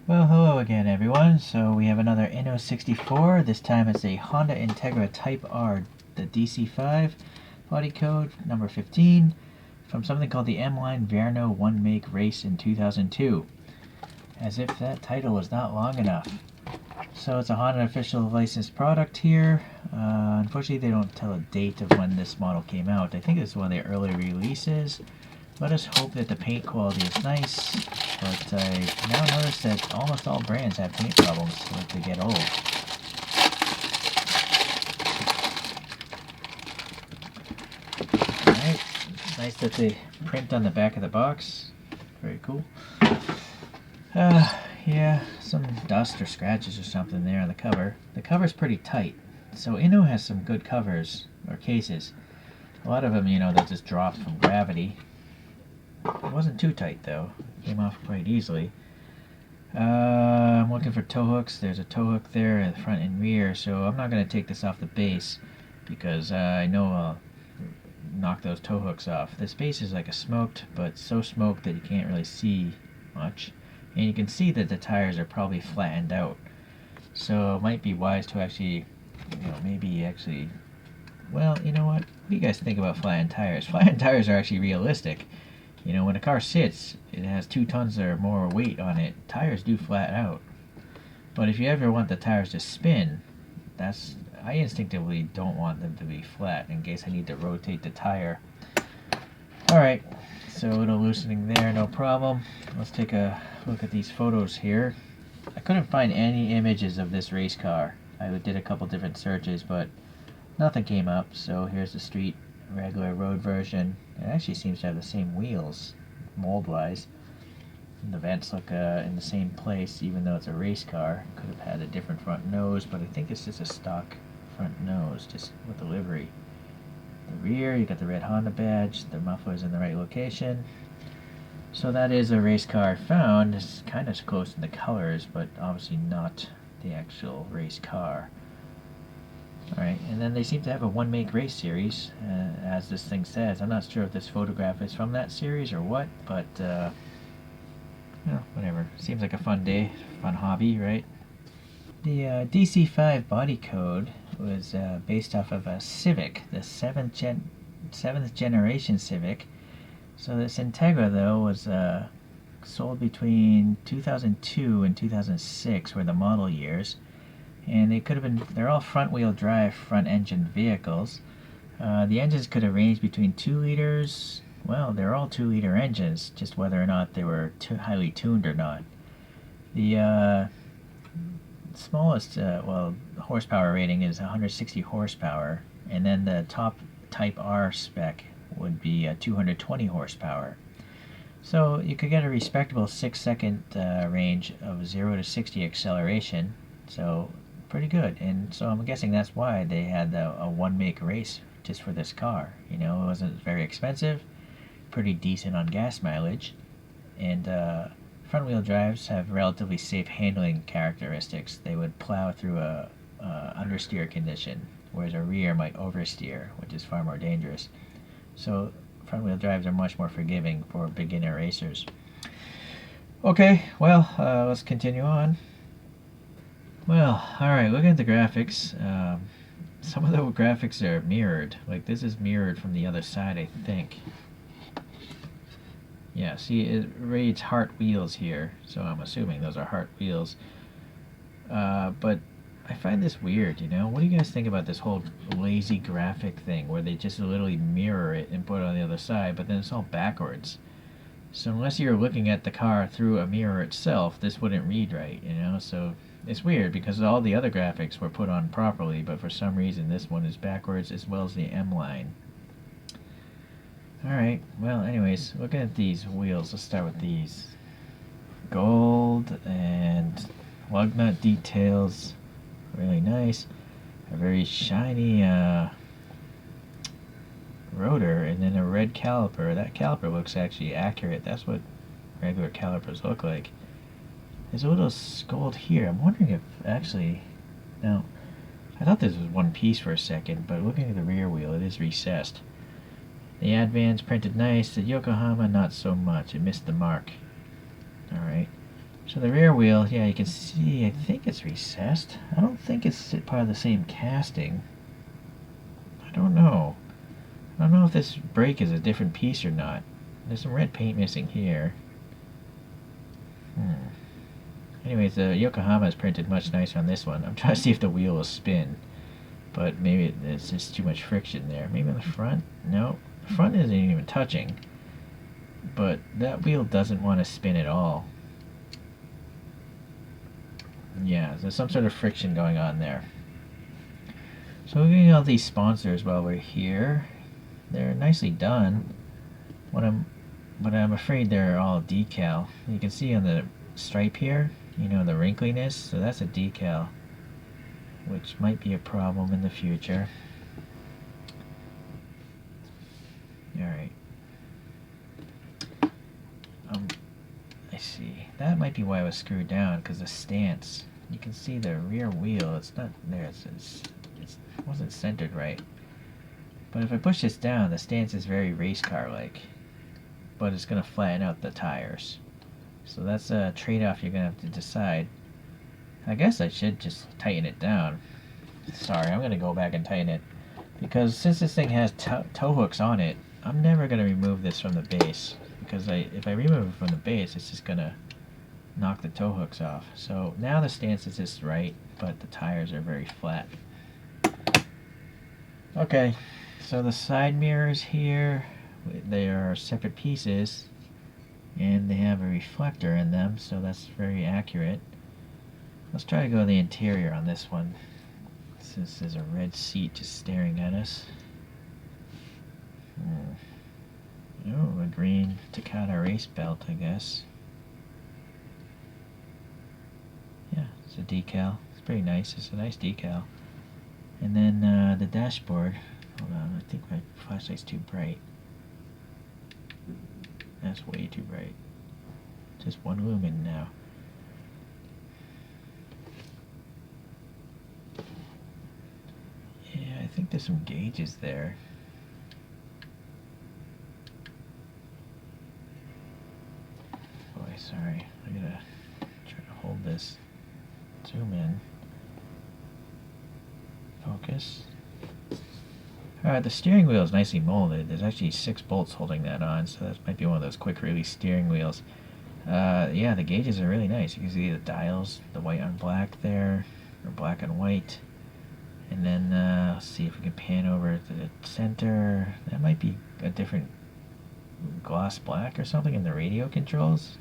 Well, hello again, everyone. So we have another Inno64. This time it's a Honda Integra Type R, the DC5 body code number 15 from something called the M-Line Verno One Make Race in 2002. As if that title was not long enough. So it's a Honda official licensed product here. Unfortunately, they don't tell a date of when this model came out. I think it's one of the early releases. Let us hope that the paint quality is nice, but I now notice that almost all brands have paint problems as they get old. Alright, it's nice that they print on the back of the box. Very cool. Yeah, some dust or scratches or something there on the cover. The cover's pretty tight, so Inno has some good covers or cases. A lot of them, they'll just drop from gravity. It wasn't too tight though. It came off quite easily. I'm looking for tow hooks. There's a tow hook there in the front and rear, so I'm not going to take this off the base because I know I'll knock those tow hooks off. This base is like a smoked, but so smoked that you can't really see much. And you can see that the tires are probably flattened out. So it might be wise to actually, well, you know what? What do you guys think about flattened tires? Flattened tires are actually realistic. When a car sits, it has 2 tons or more weight on it. Tires do flat out. But if you ever want the tires to spin, I instinctively don't want them to be flat in case I need to rotate the tire. Alright, so a little loosening there, no problem. Let's take a look at these photos here. I couldn't find any images of this race car. I did a couple different searches, but nothing came up. So here's the street regular road version. It actually seems to have the same wheels mold wise. The vents look in the same place, even though it's a race car. Could have had a different front nose, but I think it's just a stock front nose, just with the livery. The rear, you got the red Honda badge. The muffler's in the right location. So that is a race car I found. It's kind of close to the colors, but obviously not the actual race car. Alright, and then they seem to have a One Make Race series, as this thing says. I'm not sure if this photograph is from that series or what, but, whatever. Seems like a fun day, fun hobby, right? The DC5 body code was based off of a Civic, the 7th generation Civic. So this Integra, though, was sold between 2002 and 2006 were the model years. And they're all front-wheel drive, front-engine vehicles. The engines could have ranged between 2 liters. Well, they're all 2-liter engines, just whether or not they were too highly tuned or not. The smallest, horsepower rating is 160 horsepower, and then the top Type R spec would be 220 horsepower. So you could get a respectable 6-second range of 0 to 60 acceleration. So pretty good, and so I'm guessing that's why they had a One Make Race just for this car. It wasn't very expensive, pretty decent on gas mileage, and front wheel drives have relatively safe handling characteristics. They would plow through a understeer condition, whereas a rear might oversteer, which is far more dangerous. So front wheel drives are much more forgiving for beginner racers. Okay, well, let's continue on. Well, alright, looking at the graphics, some of the graphics are mirrored. Like, this is mirrored from the other side, I think. Yeah, see, it reads Heart Wheels here, so I'm assuming those are Heart Wheels. But I find this weird, What do you guys think about this whole lazy graphic thing, where they just literally mirror it and put it on the other side, but then it's all backwards? So unless you're looking at the car through a mirror itself, this wouldn't read right, So it's weird because all the other graphics were put on properly, but for some reason this one is backwards as well as the M-Line. Alright, well anyways, looking at these wheels, let's start with these. Gold and lug nut details, really nice. A very shiny rotor, and then a red caliper. That caliper looks actually accurate. That's what regular calipers look like. There's a little gold here. I'm wondering if actually, no, I thought this was one piece for a second, but looking at the rear wheel, it is recessed. The Advance printed nice. The Yokohama, not so much. It missed the mark. Alright. So the rear wheel, yeah, you can see, I think it's recessed. I don't think it's part of the same casting. I don't know. I don't know if this brake is a different piece or not. There's some red paint missing here. Anyways, the Yokohama is printed much nicer on this one. I'm trying to see if the wheel will spin, but maybe it's just too much friction there. Maybe on the front? No, the front isn't even touching, but that wheel doesn't want to spin at all. Yeah, there's some sort of friction going on there. So we're getting all these sponsors while we're here. They're nicely done. But I'm afraid they're all decal. You can see on the stripe here, you know, the wrinkliness, so that's a decal, which might be a problem in the future. Alright. I see. That might be why it was screwed down, because the stance. You can see the rear wheel, it's not there, it wasn't centered right. But if I push this down, the stance is very race car-like. But it's going to flatten out the tires. So that's a trade-off you're going to have to decide. I guess I should just tighten it down. Sorry, I'm going to go back and tighten it. Because since this thing has tow hooks on it, I'm never going to remove this from the base. Because if I remove it from the base, it's just going to knock the tow hooks off. So now the stance is just right, but the tires are very flat. Okay, so the side mirrors here, they are separate pieces, and they have a reflector in them, so that's very accurate. Let's try to go to the interior on this one. Since there's a red seat just staring at us. Oh, a green Takata race belt, I guess. Yeah, it's a decal. It's pretty nice. It's a nice decal. And then the dashboard. Hold on, I think my flashlight's too bright. That's way too bright. Just one lumen now. Yeah, I think there's some gauges there. Boy, sorry. I gotta try to hold this. Zoom in. Focus. Alright, the steering wheel is nicely molded. There's actually 6 bolts holding that on, so that might be one of those quick release steering wheels. Yeah, the gauges are really nice. You can see the dials, the white on black there, or black and white. And then, let's see if we can pan over to the center. That might be a different gloss black or something in the radio controls.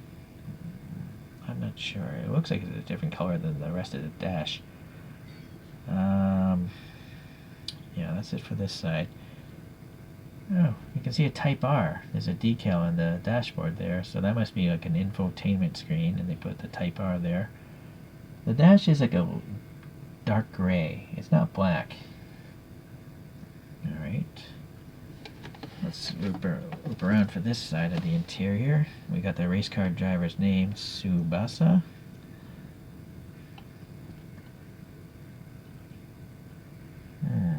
I'm not sure. It looks like it's a different color than the rest of the dash. Yeah, that's it for this side. Oh, you can see a Type R. There's a decal on the dashboard there, so that must be like an infotainment screen, and they put the Type R there. The dash is like a dark gray. It's not black. Alright. Let's loop around for this side of the interior. We got the race car driver's name, Tsubasa.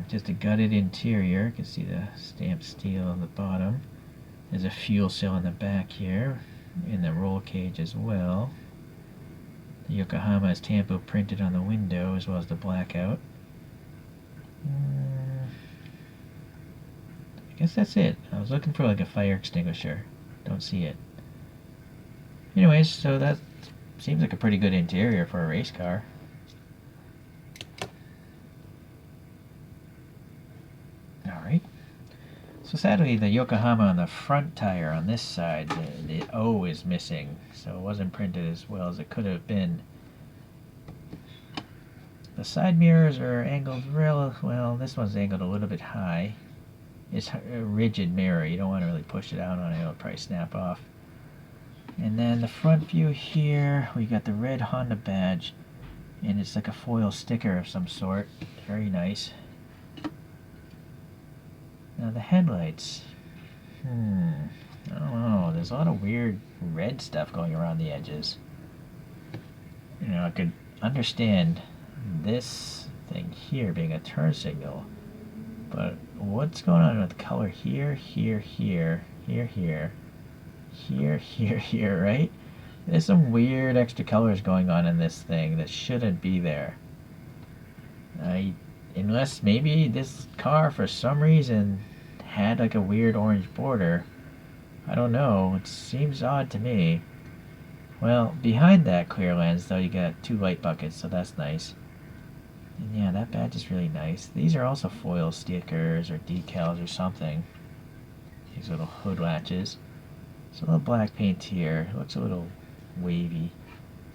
Just a gutted interior. You can see the stamped steel on the bottom. There's a fuel cell in the back here, in the roll cage as well. The Yokohama is tampo printed on the window as well as the blackout. I guess that's it. I was looking for like a fire extinguisher. Don't see it. Anyways, so that seems like a pretty good interior for a race car. Alright. So sadly, the Yokohama on the front tire on this side, the O is missing, so it wasn't printed as well as it could have been. The side mirrors are angled well. This one's angled a little bit high. It's a rigid mirror. You don't want to really push it out on it. It'll probably snap off. And then the front view here, we got the red Honda badge, and it's like a foil sticker of some sort. Very nice. Now the headlights. I don't know. There's a lot of weird red stuff going around the edges. You know, I could understand this thing here being a turn signal, but what's going on with the color here, here, here, here, here, here, here, here, right? There's some weird extra colors going on in this thing that shouldn't be there. Unless maybe this car for some reason had like a weird orange border. I don't know. It seems odd to me. Well, behind that clear lens though, you got 2 light buckets, so that's nice. And yeah, that badge is really nice. These are also foil stickers or decals or something. These little hood latches. So a little black paint here. It looks a little wavy.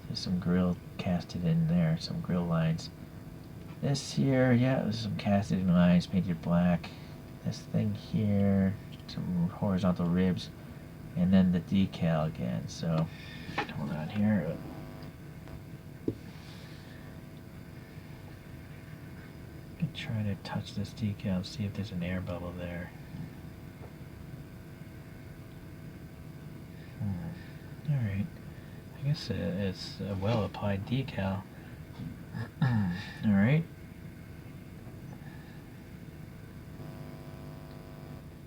There's some grill casted in there, some grill lines. This here, yeah, there's some casted in lines painted black. This thing here, some horizontal ribs, and then the decal again. So, hold on here. I'm trying to touch this decal and see if there's an air bubble there. Alright. I guess it's a well applied decal. Alright.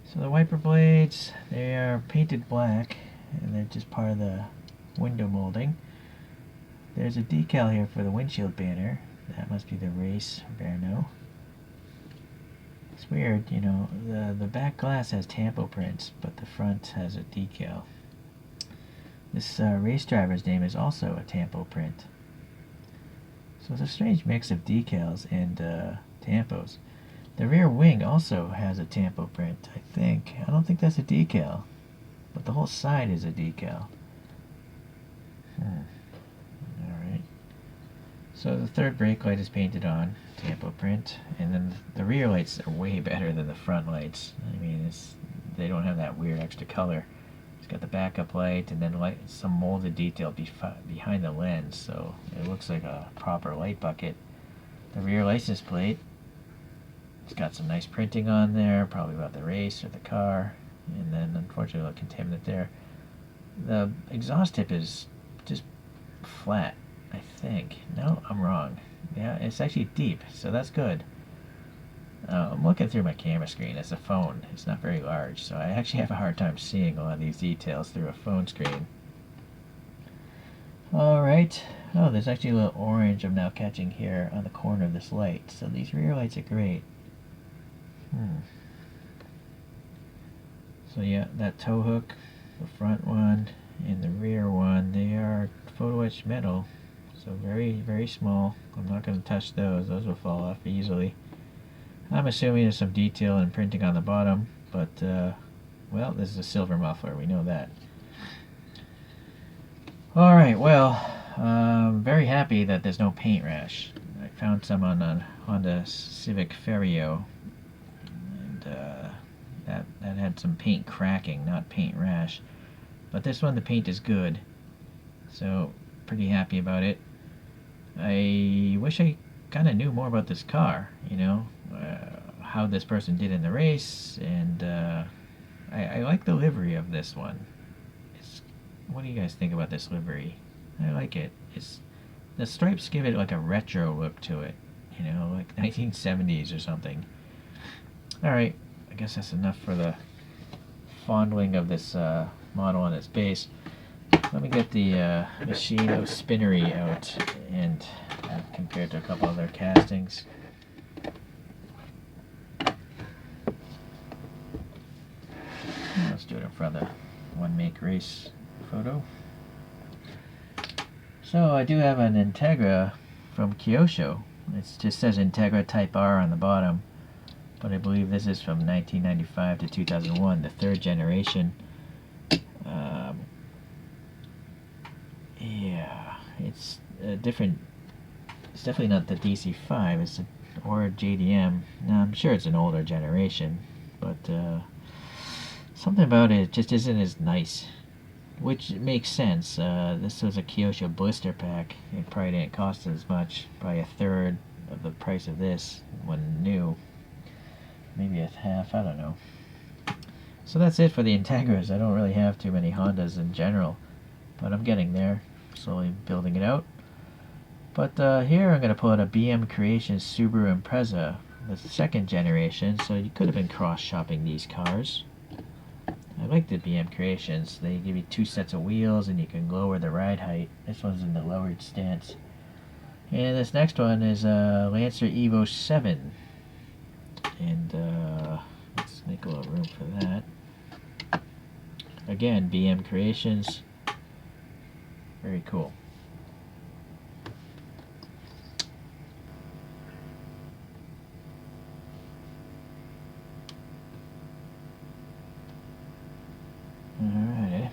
So the wiper blades, they are painted black, and they're just part of the window molding. There's a decal here for the windshield banner. That must be the race Verno. It's weird, you know, the back glass has tampo prints, but the front has a decal. This race driver's name is also a tampo print. So it's a strange mix of decals and tampos. The rear wing also has a tampo print, I think. I don't think that's a decal, but the whole side is a decal. Alright. So the third brake light is painted on, tampo print, and then the rear lights are way better than the front lights. I mean, they don't have that weird extra color. It's got the backup light and then some molded detail behind the lens, so it looks like a proper light bucket. The rear license plate, it's got some nice printing on there, probably about the race or the car, and then unfortunately a contaminant there. The exhaust tip is just flat, I think. No, I'm wrong. Yeah, it's actually deep, so that's good. I'm looking through my camera screen. It's a phone. It's not very large, so I actually have a hard time seeing a lot of these details through a phone screen. Alright. Oh, there's actually a little orange I'm now catching here on the corner of this light. So these rear lights are great. So yeah, that tow hook, the front one, and the rear one, they are photo etched metal. So very, very small. I'm not going to touch those. Those will fall off easily. I'm assuming there's some detail and printing on the bottom, but, well, this is a silver muffler, we know that. Alright, well, I'm very happy that there's no paint rash. I found some on a Honda Civic Ferio, and that had some paint cracking, not paint rash. But this one, the paint is good, so pretty happy about it. I wish I kind of knew more about this car, you know, how this person did in the race, and I like the livery of this one. What do you guys think about this livery? I like it. The stripes give it like a retro look to it, you know, like 1970s or something. Alright, I guess that's enough for the fondling of this model on its base. Let me get the Machino Spinnery out and compare it to a couple other castings. Let's do it in front of the one make race photo. So I do have an Integra from Kyosho. It just says Integra Type R on the bottom, but I believe this is from 1995 to 2001, the third generation. Yeah, it's a different. It's definitely not the DC5. Or JDM. Now I'm sure it's an older generation, but something about it just isn't as nice, which makes sense. This was a Kyosho blister pack. It probably didn't cost as much, probably a third of the price of this when new. Maybe a half, I don't know. So that's it for the Integras. I don't really have too many Hondas in general, but I'm getting there, slowly building it out. But here I'm going to pull out a BM Creations Subaru Impreza, the second generation, so you could have been cross-shopping these cars. I like the BM Creations. They give you 2 sets of wheels and you can lower the ride height. This one's in the lowered stance. And this next one is a Lancer Evo 7. And let's make a little room for that. Again, BM Creations. Very cool. Alright.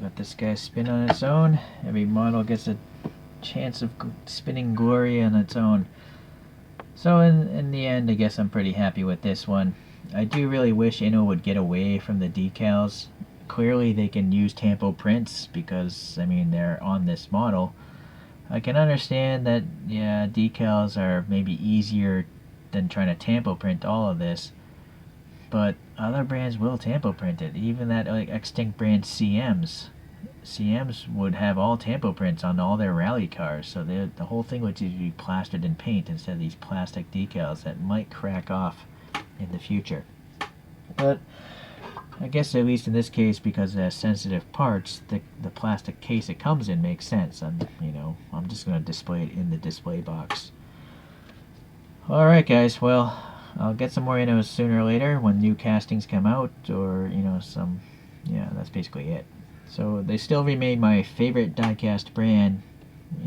Let this guy spin on its own. Every model gets a chance of spinning glory on its own. So in the end, I guess I'm pretty happy with this one. I do really wish Inno would get away from the decals. Clearly they can use tampo prints because, I mean, they're on this model. I can understand that, yeah, decals are maybe easier than trying to tampo print all of this. But other brands will tampo print it. Even that like extinct brand CMs. CMs would have all tampo prints on all their rally cars, so the whole thing would just be plastered in paint instead of these plastic decals that might crack off in the future. But I guess at least in this case, because they're sensitive parts, the plastic case it comes in makes sense. I'm just going to display it in the display box. Alright guys, well, I'll get some more Innos sooner or later when new castings come out, or, yeah, that's basically it. So they still remain my favorite diecast brand,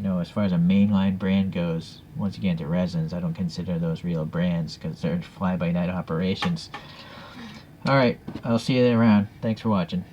as far as a mainline brand goes. Once again, to resins, I don't consider those real brands because they're fly-by-night operations. Alright, I'll see you around. Thanks for watching.